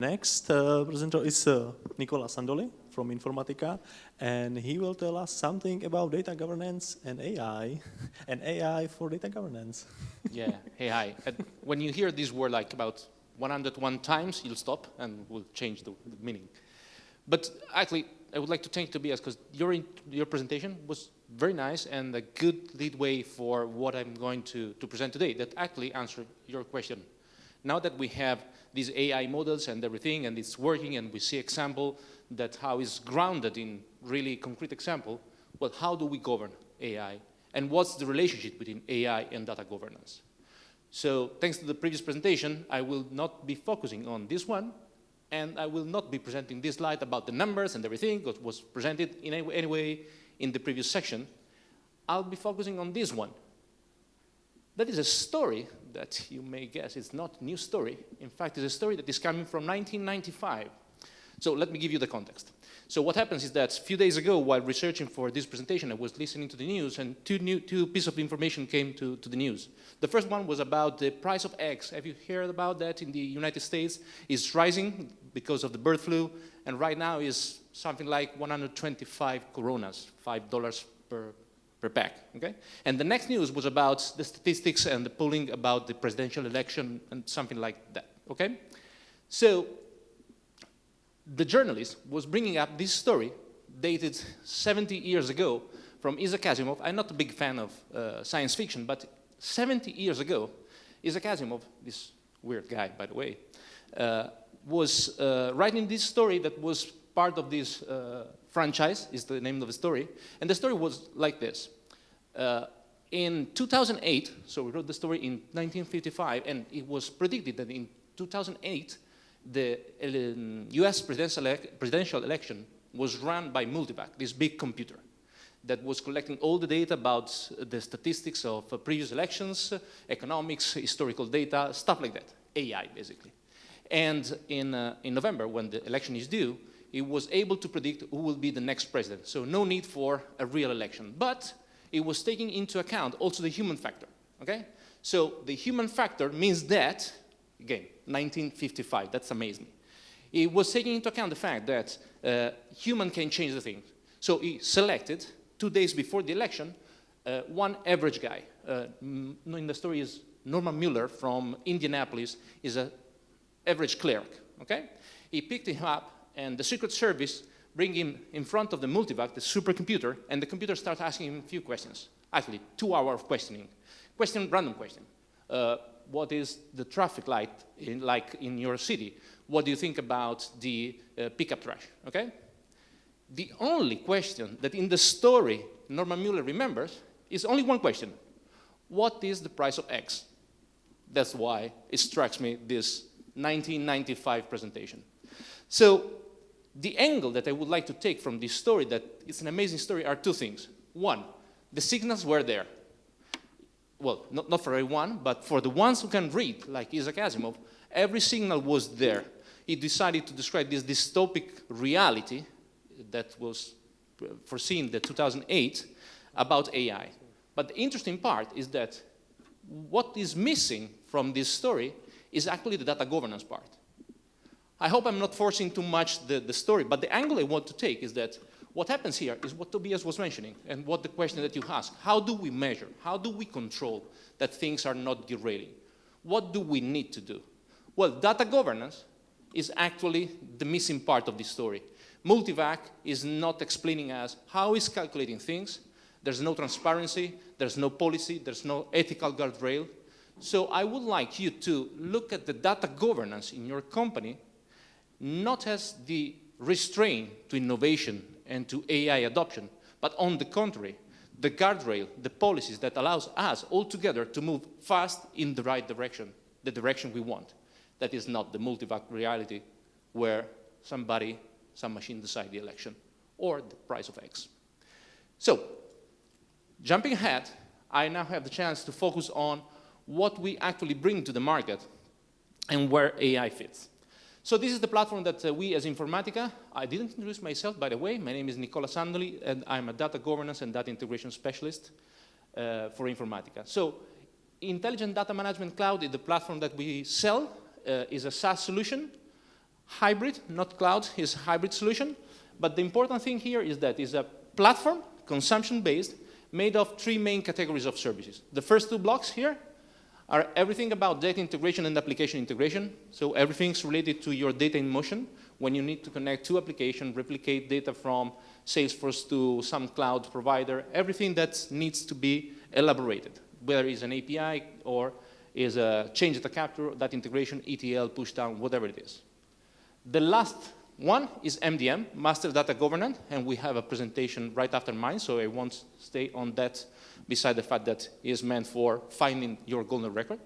Next presenter is Nicola Sandoli from Informatica, and he will tell us something about data governance and AI, and AI for data governance. Yeah, hey, hi. When you hear this word like about 101 times, you'll stop and we'll change the meaning. But actually, I would like to thank Tobias because your presentation was very nice and a good lead way for what I'm going to present today that actually answered your question. Now that we have these AI models and everything, and it's working, and we see example that how it's grounded in really concrete example, well, how do we govern AI? And what's the relationship between AI and data governance? So thanks to the previous presentation, I will not be focusing on this one, and I will not be presenting this slide about the numbers and everything that was presented in anyway in the previous section. I'll be focusing on this one. That is a story that you may guess it's not a new story. In fact, it's a story that is coming from 1995. So let me give you the context. So what happens is that a few days ago, while researching for this presentation, I was listening to the news, and two pieces of information came to the news. The first one was about the price of eggs. Have you heard about that in the United States? It's rising because of the bird flu, and right now is something like 125 coronas, $5 per pack, okay? And the next news was about the statistics and the polling about the presidential election and something like that, okay? So the journalist was bringing up this story dated 70 years ago from Isaac Asimov. I'm not a big fan of science fiction, but 70 years ago, Isaac Asimov, this weird guy, by the way, was writing this story that was part of this franchise, is the name of the story. And the story was like this. In 2008, so we wrote the story in 1955, and it was predicted that in 2008, the US presidential election was run by Multivac, this big computer that was collecting all the data about the statistics of previous elections, economics, historical data, stuff like that, AI basically. And in November, when the election is due, it was able to predict who will be the next president. So no need for a real election. But it was taking into account also the human factor, okay? So the human factor means that, again, 1955, that's amazing. It was taking into account the fact that human can change the things. So he selected, 2 days before the election, one average guy. In the story is Norman Mueller from Indianapolis, is an average clerk, okay? He picked him up, and the Secret Service bring him in front of the Multivac, the supercomputer, and the computer starts asking him a few questions. Actually, 2 hours of questioning. Random question. What is the traffic light like in your city? What do you think about the pickup trash, okay? The only question that in the story Norman Mueller remembers is only one question. What is the price of X? That's why it strikes me this 1995 presentation. So the angle that I would like to take from this story, that it's an amazing story, are 2 things. One, the signals were there. Well, not for everyone, but for the ones who can read, like Isaac Asimov, every signal was there. He decided to describe this dystopic reality that was foreseen in 2008 about AI. But the interesting part is that what is missing from this story is actually the data governance part. I hope I'm not forcing too much the story, but the angle I want to take is that what happens here is what Tobias was mentioning, and what the question that you asked. How do we measure? How do we control that things are not derailing? What do we need to do? Well, data governance is actually the missing part of this story. Multivac is not explaining us how it's calculating things. There's no transparency, there's no policy, there's no ethical guardrail. So I would like you to look at the data governance in your company not as the restraint to innovation and to AI adoption, but on the contrary, the guardrail, the policies that allows us all together to move fast in the right direction, the direction we want. That is not the Multivac reality where some machine decide the election or the price of X. So, jumping ahead, I now have the chance to focus on what we actually bring to the market and where AI fits. So this is the platform that we as Informatica, I didn't introduce myself, by the way. My name is Nicola Sandoli, and I'm a data governance and data integration specialist for Informatica. So Intelligent Data Management Cloud is the platform that we sell, is a SaaS solution. hybrid, not cloud, is a hybrid solution. But the important thing here is that it's a platform, consumption-based, made of 3 main categories of services. The first 2 blocks here are everything about data integration and application integration. So everything's related to your data in motion when you need to connect 2 applications, replicate data from Salesforce to some cloud provider, everything that needs to be elaborated, whether it's an API or is a change data capture, that integration, ETL, push down, whatever it is. The last one is MDM, Master Data Governance, and we have a presentation right after mine, so I won't stay on that beside the fact that it is meant for finding your golden record.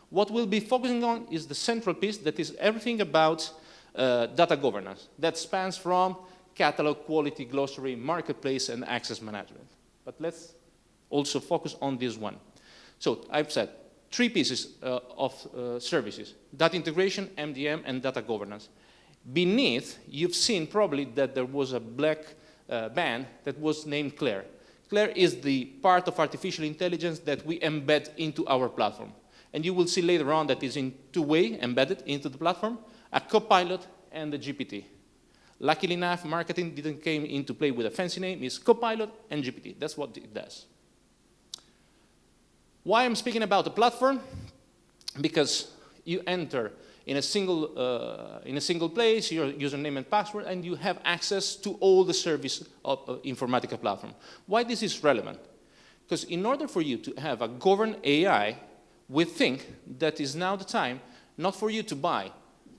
What we'll be focusing on is the central piece that is everything about data governance. That spans from catalog, quality, glossary, marketplace, and access management. But let's also focus on this one. So I've said 3 pieces of services: data integration, MDM, and data governance. Beneath, you've seen probably that there was a black band that was named Claire. Claire is the part of artificial intelligence that we embed into our platform. And you will see later on that is in 2 ways embedded into the platform, a Copilot and a GPT. Luckily enough, marketing didn't come into play with a fancy name. It's Copilot and GPT. That's what it does. Why I'm speaking about the platform? Because you enter in a single place, your username and password, and you have access to all the service of Informatica platform. Why this is relevant? Because in order for you to have a governed AI, we think that is now the time not for you to buy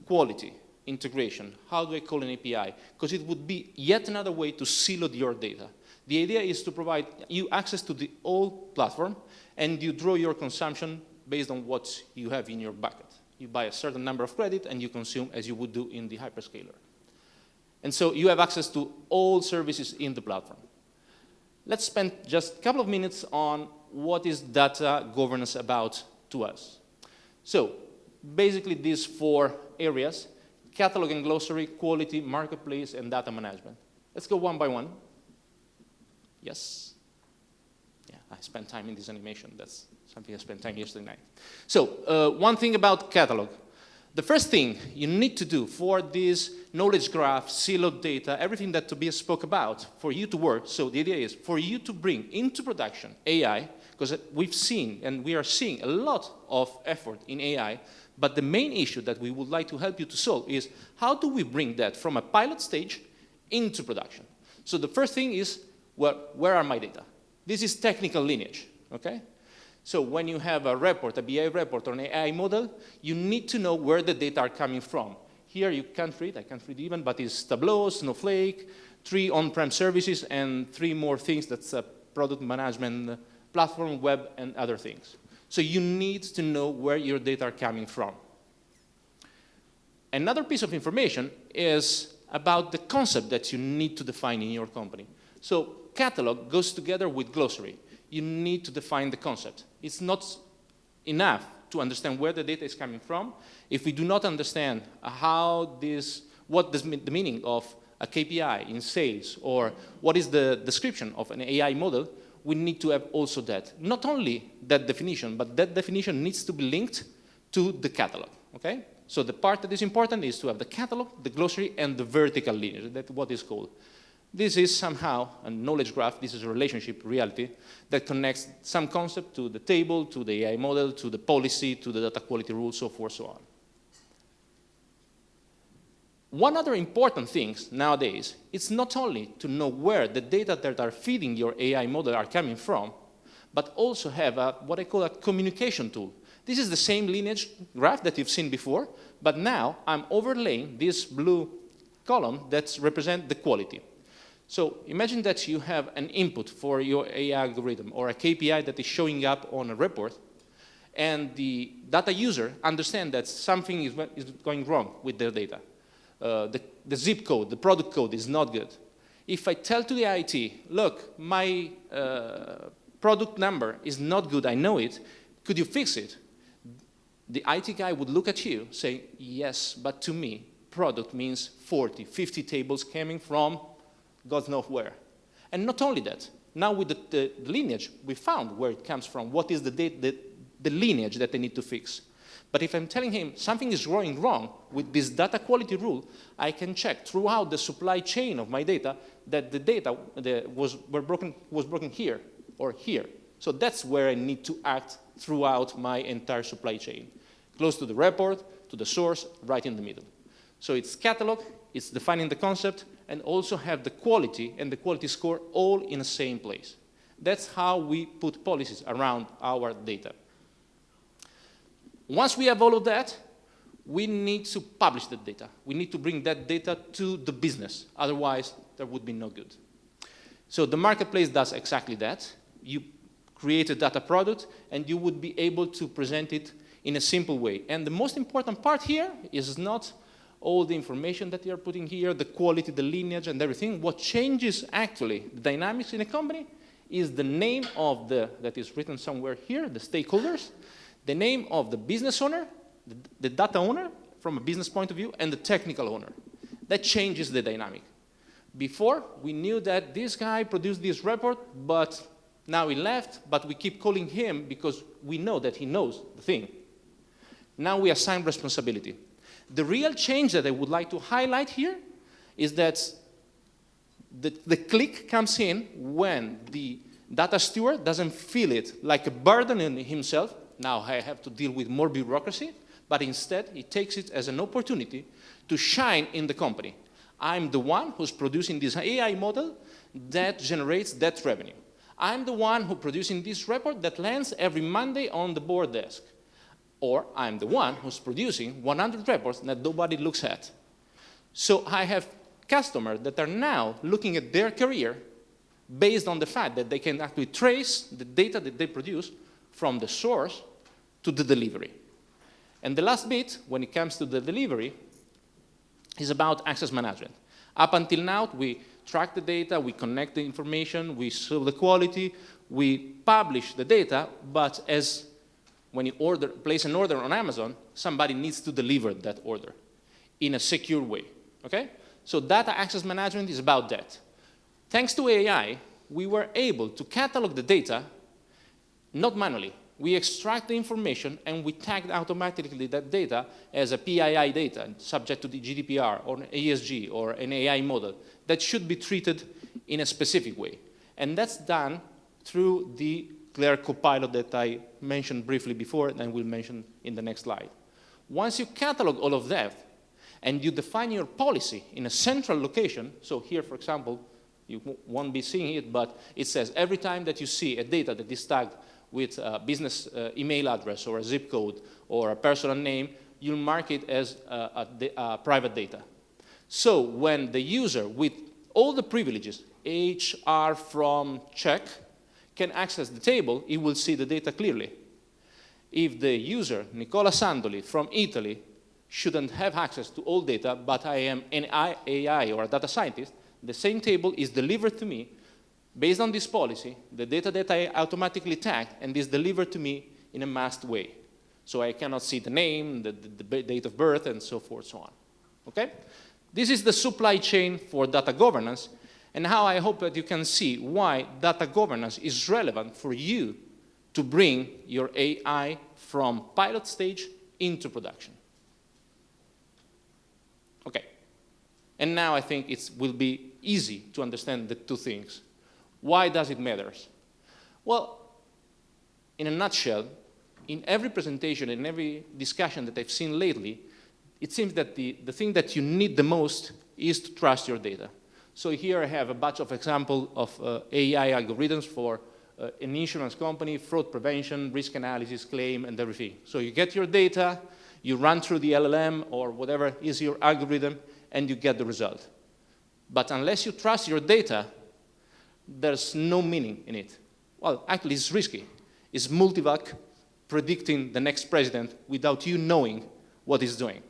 quality, integration, how do I call an API? Because it would be yet another way to silo your data. The idea is to provide you access to the whole platform, and you draw your consumption based on what you have in your bucket. You buy a certain number of credit, and you consume as you would do in the hyperscaler. And so you have access to all services in the platform. Let's spend just a couple of minutes on what is data governance about to us. So basically these 4 areas: catalog and glossary, quality, marketplace, and data management. Let's go one by one. Yes? Yeah, I spent time in this animation. That's something I spent time yesterday night. So one thing about catalog. The first thing you need to do for this knowledge graph, siloed data, everything that Tobias spoke about, for you to work, so the idea is for you to bring into production AI, because we've seen and we are seeing a lot of effort in AI, but the main issue that we would like to help you to solve is how do we bring that from a pilot stage into production? So the first thing is, well, where are my data? This is technical lineage, okay? So when you have a report, a BI report or an AI model, you need to know where the data are coming from. Here you can't read, I can't read even, but it's Tableau, Snowflake, 3 on-prem services, and 3 more things that's a product management platform, web, and other things. So you need to know where your data are coming from. Another piece of information is about the concept that you need to define in your company. So catalog goes together with glossary. You need to define the concept. It's not enough to understand where the data is coming from. If we do not understand what the meaning of a KPI in sales, or what is the description of an AI model, we need to have also that. Not only that definition, but that definition needs to be linked to the catalog, okay? So the part that is important is to have the catalog, the glossary, and the vertical lineage. That's what is called. This is somehow a knowledge graph. This is a relationship reality that connects some concept to the table, to the AI model, to the policy, to the data quality rules, so forth, so on. One other important thing nowadays is not only to know where the data that are feeding your AI model are coming from, but also have what I call a communication tool. This is the same lineage graph that you've seen before, but now I'm overlaying this blue column that represents the quality. So imagine that you have an input for your AI algorithm or a KPI that is showing up on a report, and the data user understands that something is going wrong with their data. The zip code, the product code is not good. If I tell to the IT, look, my product number is not good, I know it, could you fix it? The IT guy would look at you saying, yes, but to me, product means 40, 50 tables coming from God knows where. And not only that, now with the lineage, we found where it comes from, what is the lineage that they need to fix. But if I'm telling him something is going wrong with this data quality rule, I can check throughout the supply chain of my data that the data was broken here or here. So that's where I need to act throughout my entire supply chain. Close to the report, to the source, right in the middle. So it's catalog, it's defining the concept, and also have the quality and the quality score all in the same place. That's how we put policies around our data. Once we have all of that, we need to publish the data. We need to bring that data to the business. Otherwise, there would be no good. So the marketplace does exactly that. You create a data product, and you would be able to present it in a simple way. And the most important part here is not all the information that you're putting here, the quality, the lineage, and everything. What changes, actually, the dynamics in a company is the name of that is written somewhere here, the stakeholders, the name of the business owner, the data owner from a business point of view, and the technical owner. That changes the dynamic. Before, we knew that this guy produced this report, but now he left, but we keep calling him because we know that he knows the thing. Now we assign responsibility. The real change that I would like to highlight here is that the click comes in when the data steward doesn't feel it like a burden in himself. Now I have to deal with more bureaucracy, but instead he takes it as an opportunity to shine in the company. I'm the one who's producing this AI model that generates that revenue. I'm the one who's producing this report that lands every Monday on the board desk. Or I'm the one who's producing 100 reports that nobody looks at. So I have customers that are now looking at their career based on the fact that they can actually trace the data that they produce from the source to the delivery. And the last bit, when it comes to the delivery, is about access management. Up until now, we track the data, we connect the information, we show the quality, we publish the data, but as when you place an order on Amazon, somebody needs to deliver that order in a secure way, okay? So data access management is about that. Thanks to AI, we were able to catalog the data, not manually. We extract the information and we tag automatically that data as a PII data, subject to the GDPR or an ESG or an AI model that should be treated in a specific way. And that's done through the Clear Copilot that I mentioned briefly before and will mention in the next slide. Once you catalog all of that and you define your policy in a central location, so here, for example, you won't be seeing it, but it says every time that you see a data that is tagged with a business email address or a zip code or a personal name, you'll mark it as private data. So when the user with all the privileges, HR from Czech, can access the table, he will see the data clearly. If the user, Nicola Sandoli from Italy, shouldn't have access to all data, but I am an AI or a data scientist, the same table is delivered to me based on this policy, the data that I automatically tagged, and is delivered to me in a masked way. So I cannot see the name, the date of birth, and so forth, so on. Okay? This is the supply chain for data governance, and how I hope that you can see why data governance is relevant for you to bring your AI from pilot stage into production. Okay. And now I think it will be easy to understand the two things. Why does it matter? Well, in a nutshell, in every presentation, in every discussion that I've seen lately, it seems that the thing that you need the most is to trust your data. So here I have a bunch of examples of AI algorithms for an insurance company, fraud prevention, risk analysis, claim, and everything. So you get your data, you run through the LLM or whatever is your algorithm, and you get the result. But unless you trust your data, there's no meaning in it. Well, actually, it's risky. It's multivac predicting the next president without you knowing what it's doing.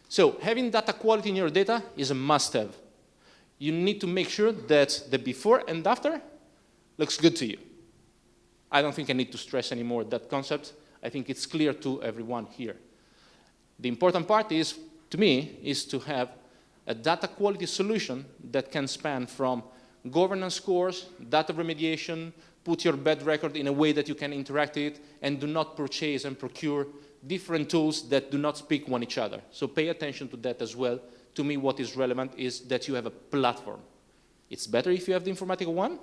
So having data quality in your data is a must-have. You need to make sure that the before and after looks good to you. I don't think I need to stress anymore that concept. I think it's clear to everyone here. The important part is, to me, is to have a data quality solution that can span from governance scores, data remediation, put your bed record in a way that you can interact it, and do not purchase and procure different tools that do not speak one each other. So pay attention to that as well. To me, what is relevant is that you have a platform. It's better if you have the Informatica one,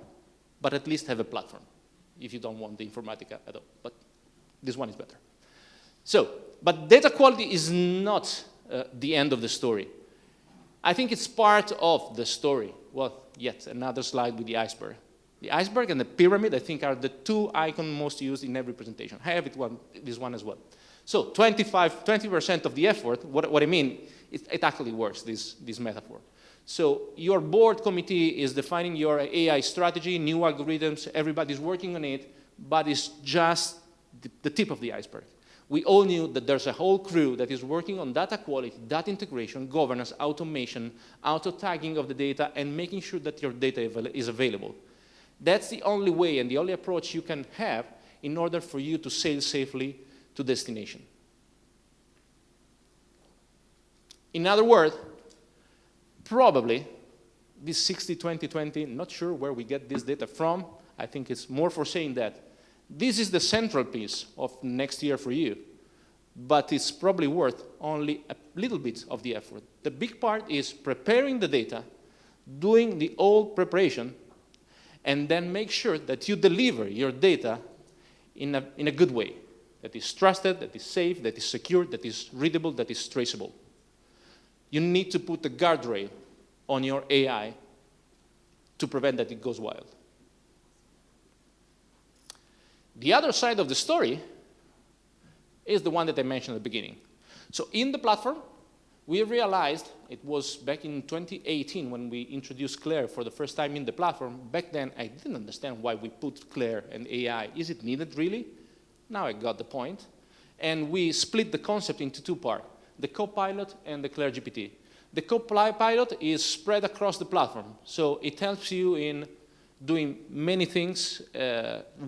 but at least have a platform if you don't want the Informatica at all. But this one is better. So, but data quality is not the end of the story. I think it's part of the story. Well, yet another slide with the iceberg. The iceberg and the pyramid, I think, are the two icons most used in every presentation. I have this one as well. So 20% of the effort, what I mean, it actually works, this metaphor. So your board committee is defining your AI strategy, new algorithms, everybody's working on it, but it's just the tip of the iceberg. We all knew that there's a whole crew that is working on data quality, data integration, governance, automation, auto-tagging of the data, and making sure that your data is available. That's the only way and the only approach you can have in order for you to sail safely to destination. In other words, probably this 60-20-20, not sure where we get this data from. I think it's more for saying that this is the central piece of next year for you, but it's probably worth only a little bit of the effort. The big part is preparing the data, doing the old preparation, and then make sure that you deliver your data in a good way, that is trusted, that is safe, that is secure, that is readable, that is traceable. You need to put a guardrail on your AI to prevent that it goes wild. The other side of the story is the one that I mentioned at the beginning. So in the platform, we realized, it was back in 2018 when we introduced Claire for the first time in the platform. Back then, I didn't understand why we put Claire and AI. Is it needed, really? Now I got the point. And we split the concept into two parts, the Copilot and the Claire GPT. The Copilot is spread across the platform, so it helps you in doing many things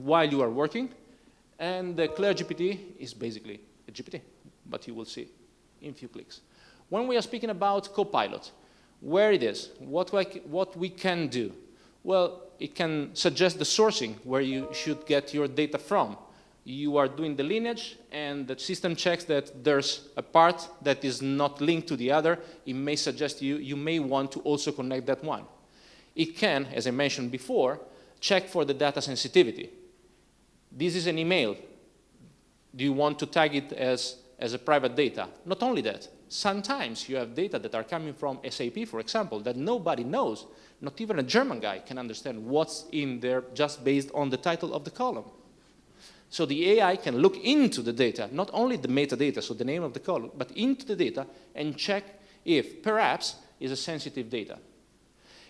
while you are working. And the Claire GPT is basically a GPT, but you will see in a few clicks. When we are speaking about Copilot, where it is, what we can do, well, it can suggest the sourcing where you should get your data from. You are doing the lineage, and the system checks that there's a part that is not linked to the other. It may suggest you may want to also connect that one. It can, as I mentioned before, check for the data sensitivity. This is an email. Do you want to tag it as a private data? Not only that, sometimes you have data that are coming from SAP, for example, that nobody knows. Not even a German guy can understand what's in there just based on the title of the column. So the AI can look into the data, not only the metadata, so the name of the column, but into the data and check if perhaps is a sensitive data.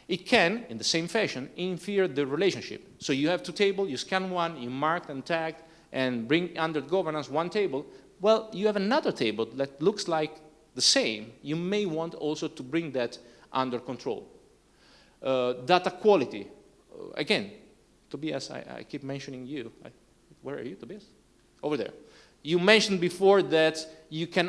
It can, in the same fashion, infer the relationship. So you have two tables, you scan one, you mark and tag, and bring under governance one table. Well, you have another table that looks like the same. You may want also to bring that under control. Data quality. Again, Tobias, I keep mentioning you. Where are you, Tobias? Over there. You mentioned before that you can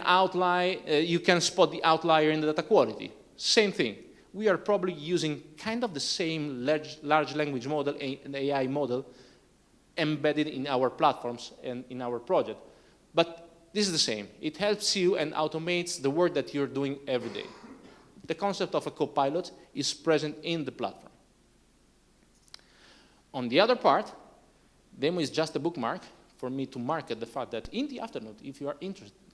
you can spot the outlier in the data quality. Same thing. We are probably using kind of the same large language model, an AI model, embedded in our platforms and in our project. But this is the same. It helps you and automates the work that you're doing every day. The concept of a copilot is present in the platform. On the other part, demo is just a bookmark for me to market the fact that in the afternoon, if you are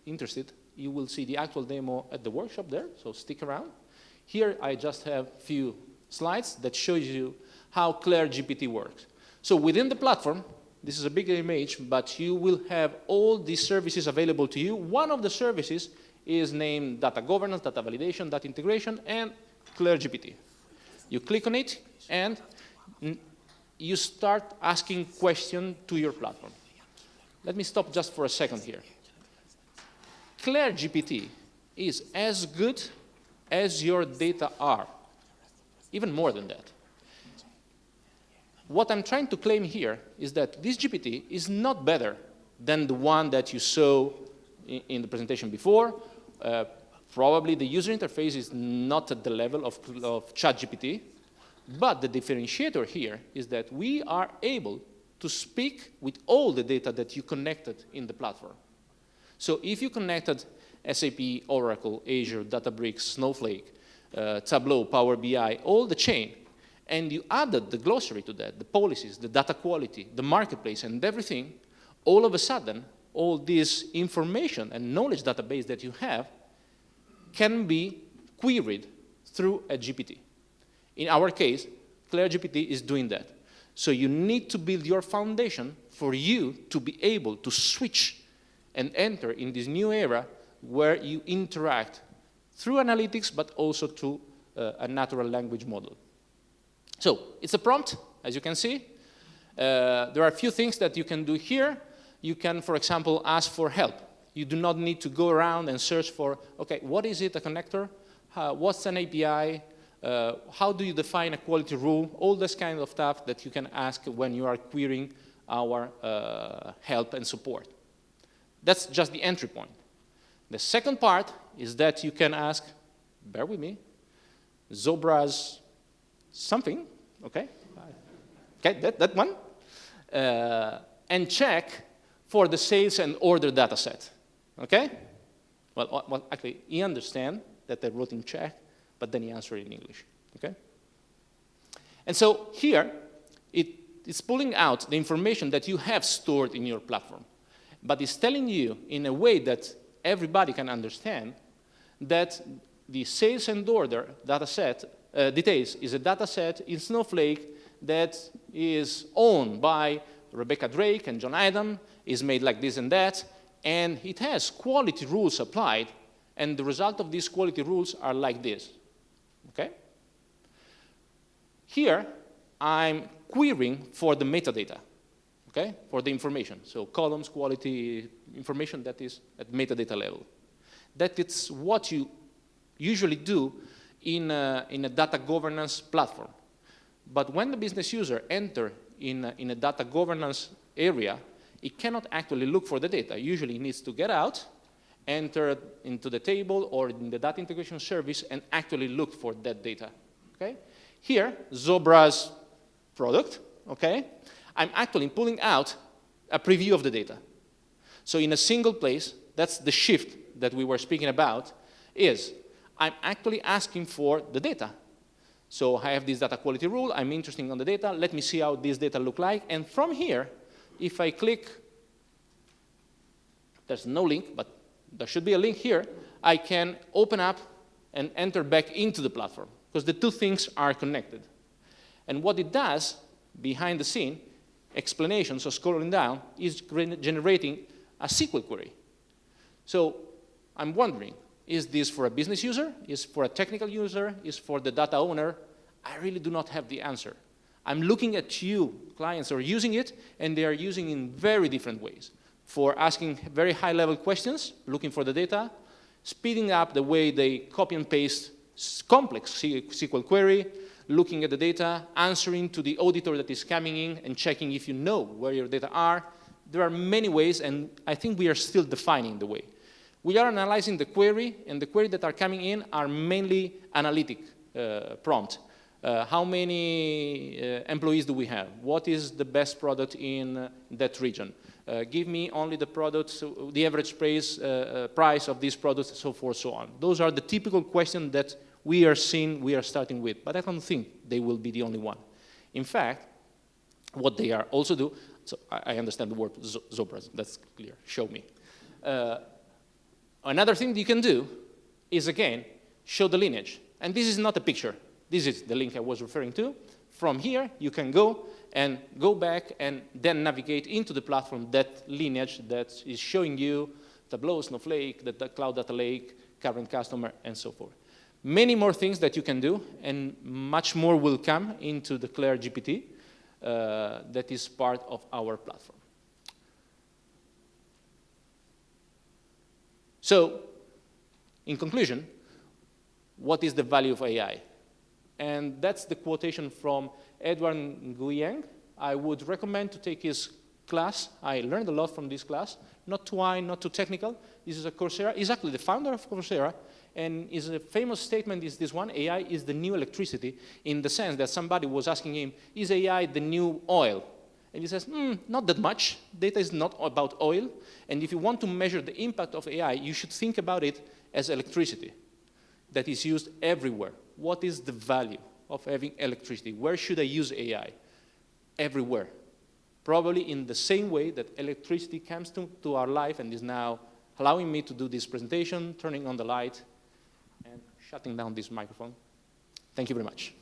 interested, you will see the actual demo at the workshop there, so stick around. Here I just have a few slides that show you how Claire GPT works. So within the platform, this is a bigger image, but you will have all these services available to you. One of the services is named Data Governance, Data Validation, Data Integration, and Claire GPT. You click on it, and you start asking questions to your platform. Let me stop just for a second here. Claire GPT is as good as your data are, even more than that. What I'm trying to claim here is that this GPT is not better than the one that you saw in the presentation before. Probably the user interface is not at the level of ChatGPT, but the differentiator here is that we are able to speak with all the data that you connected in the platform. So if you connected SAP, Oracle, Azure, Databricks, Snowflake, Tableau, Power BI, all the chain, and you added the glossary to that, the policies, the data quality, the marketplace, and everything, all of a sudden, all this information and knowledge database that you have can be queried through a GPT. In our case, Claire GPT is doing that. So you need to build your foundation for you to be able to switch and enter in this new era where you interact through analytics, but also through a natural language model. So it's a prompt, as you can see. There are a few things that you can do here. You can, for example, ask for help. You do not need to go around and search for, okay, what is it, a connector? What's an API? How do you define a quality rule? All this kind of stuff that you can ask when you are querying our help and support. That's just the entry point. The second part is that you can ask, bear with me, Zobra's something, okay? Okay, that one. And check for the sales and order data set, okay? Well, actually, he understands that I wrote in Czech, but then he answered in English, okay? And so here, it's pulling out the information that you have stored in your platform, but it's telling you in a way that everybody can understand that the sales and order data set details is a data set in Snowflake that is owned by Rebecca Drake and John Adam, is made like this and that, and it has quality rules applied, and the result of these quality rules are like this, okay? Here, I'm querying for the metadata, okay, for the information. So columns, quality, information that is at metadata level. That is what you usually do in a data governance platform. But when the business user enter in a data governance area, it cannot actually look for the data. Usually it needs to get out, enter into the table or in the data integration service and actually look for that data, okay? Here, Zobra's product, okay? I'm actually pulling out a preview of the data. So in a single place, that's the shift that we were speaking about, is I'm actually asking for the data. So I have this data quality rule, I'm interested in the data, let me see how this data look like, and from here, if I click, there's no link, but there should be a link here, I can open up and enter back into the platform, because the two things are connected. And what it does, behind the scene, explanation, so scrolling down, is generating a SQL query. So I'm wondering, is this for a business user? Is for a technical user? Is for the data owner? I really do not have the answer. I'm looking at you, clients are using it, and they are using it in very different ways. For asking very high-level questions, looking for the data, speeding up the way they copy and paste complex SQL query, looking at the data, answering to the auditor that is coming in and checking if you know where your data are. There are many ways, and I think we are still defining the way. We are analyzing the query, and the query that are coming in are mainly analytic prompt. How many employees do we have? What is the best product in that region? Give me only the products, the average price of these products, and so forth, so on. Those are the typical questions that we are starting with, but I don't think they will be the only one. In fact, what they are also do, so I understand the word Zobras, that's clear, show me. Another thing that you can do is, again, show the lineage. And this is not a picture. This is the link I was referring to. From here, you can go back and then navigate into the platform, that lineage that is showing you Tableau, Snowflake, the Cloud Data Lake, current customer, and so forth. Many more things that you can do, and much more will come into the Claire GPT that is part of our platform. So, in conclusion, what is the value of AI? And that's the quotation from Edward Nguyện. I would recommend to take his class. I learned a lot from this class. Not too high, not too technical. This is a Coursera. He's actually the founder of Coursera. And his famous statement is this one: AI is the new electricity, in the sense that somebody was asking him, is AI the new oil? And he says, not that much. Data is not about oil. And if you want to measure the impact of AI, you should think about it as electricity that is used everywhere. What is the value of having electricity? Where should I use AI? Everywhere. Probably in the same way that electricity comes to our life and is now allowing me to do this presentation, turning on the light, and shutting down this microphone. Thank you very much.